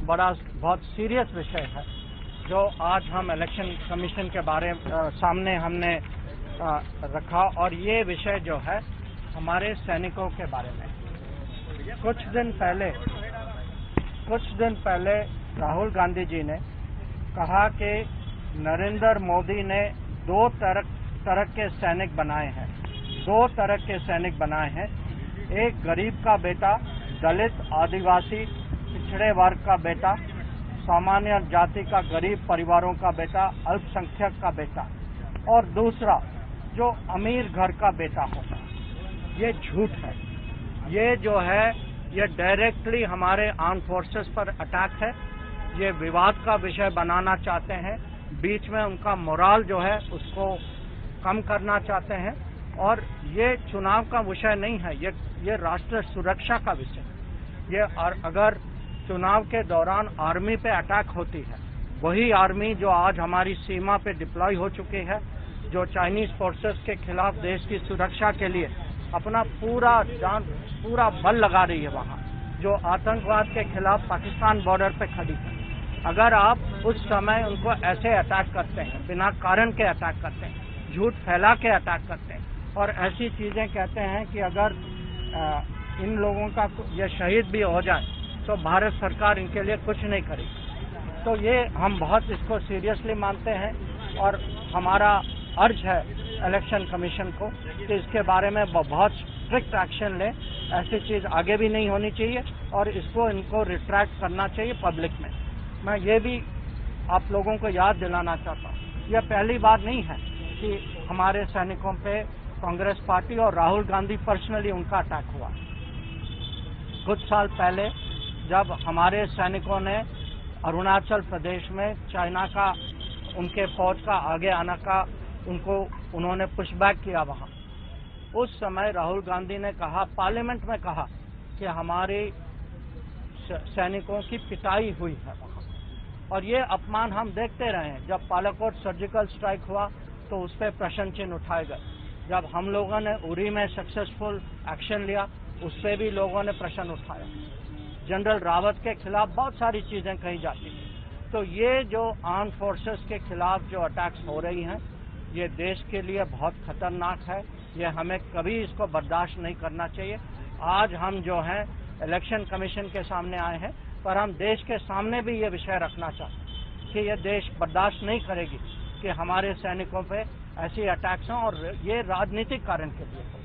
बहुत सीरियस विषय है जो आज हम इलेक्शन कमीशन के सामने हमने रखा, और ये विषय जो है हमारे सैनिकों के बारे में। कुछ दिन पहले राहुल गांधी जी ने कहा कि नरेंद्र मोदी ने दो तरह के सैनिक बनाए हैं, एक गरीब का बेटा, दलित, आदिवासी, पिछड़े वर्ग का बेटा, सामान्य जाति का गरीब परिवारों का बेटा, अल्पसंख्यक का बेटा, और दूसरा जो अमीर घर का बेटा होगा। ये झूठ है। ये जो है ये डायरेक्टली हमारे आर्म फोर्सेस पर अटैक है। ये विवाद का विषय बनाना चाहते हैं, बीच में उनका मोराल जो है उसको कम करना चाहते हैं, और ये चुनाव का विषय नहीं है, ये राष्ट्र सुरक्षा का विषय है। ये अगर चुनाव के दौरान आर्मी पे अटैक होती है, वही आर्मी जो आज हमारी सीमा पे डिप्लॉय हो चुकी है, जो चाइनीज फोर्सेस के खिलाफ देश की सुरक्षा के लिए अपना पूरा बल लगा रही है वहाँ, जो आतंकवाद के खिलाफ पाकिस्तान बॉर्डर पे खड़ी है। अगर आप उस समय उनको ऐसे अटैक करते हैं, बिना कारण के अटैक करते हैं, झूठ फैला के अटैक करते हैं, और ऐसी चीजें कहते हैं कि अगर इन लोगों का ये शहीद भी हो जाए तो भारत सरकार इनके लिए कुछ नहीं करेगी। तो ये हम बहुत इसको सीरियसली मानते हैं, और हमारा अर्ज है इलेक्शन कमीशन को कि इसके बारे में बहुत स्ट्रिक्ट एक्शन लें। ऐसी चीज आगे भी नहीं होनी चाहिए, और इनको रिट्रैक्ट करना चाहिए पब्लिक में। मैं ये भी आप लोगों को याद दिलाना चाहता हूँ, यह पहली बार नहीं है कि हमारे सैनिकों पे कांग्रेस पार्टी और राहुल गांधी पर्सनली उनका अटैक हुआ। कुछ साल पहले जब हमारे सैनिकों ने अरुणाचल प्रदेश में चाइना का, उनके फौज का आगे आने का उन्होंने पुशबैक किया वहां, उस समय राहुल गांधी ने कहा, पार्लियामेंट में कहा कि हमारे सैनिकों की पिटाई हुई है वहां, और ये अपमान हम देखते रहे हैं। जब बालाकोट सर्जिकल स्ट्राइक हुआ तो उस पर प्रश्न चिन्ह उठाए गए। जब हम लोगों ने उरी में सक्सेसफुल एक्शन लिया, उस पर भी लोगों ने प्रश्न उठाया। जनरल रावत के खिलाफ बहुत सारी चीजें कही जाती थी। तो ये जो आर्म फोर्सेस के खिलाफ जो अटैक्स हो रही हैं, ये देश के लिए बहुत खतरनाक है। ये हमें कभी इसको बर्दाश्त नहीं करना चाहिए। आज हम जो हैं इलेक्शन कमीशन के सामने आए हैं, पर हम देश के सामने भी ये विषय रखना चाहते हैं कि ये देश बर्दाश्त नहीं करेगी कि हमारे सैनिकों पे ऐसी अटैक्स हों, और ये राजनीतिक कारण के लिए हो।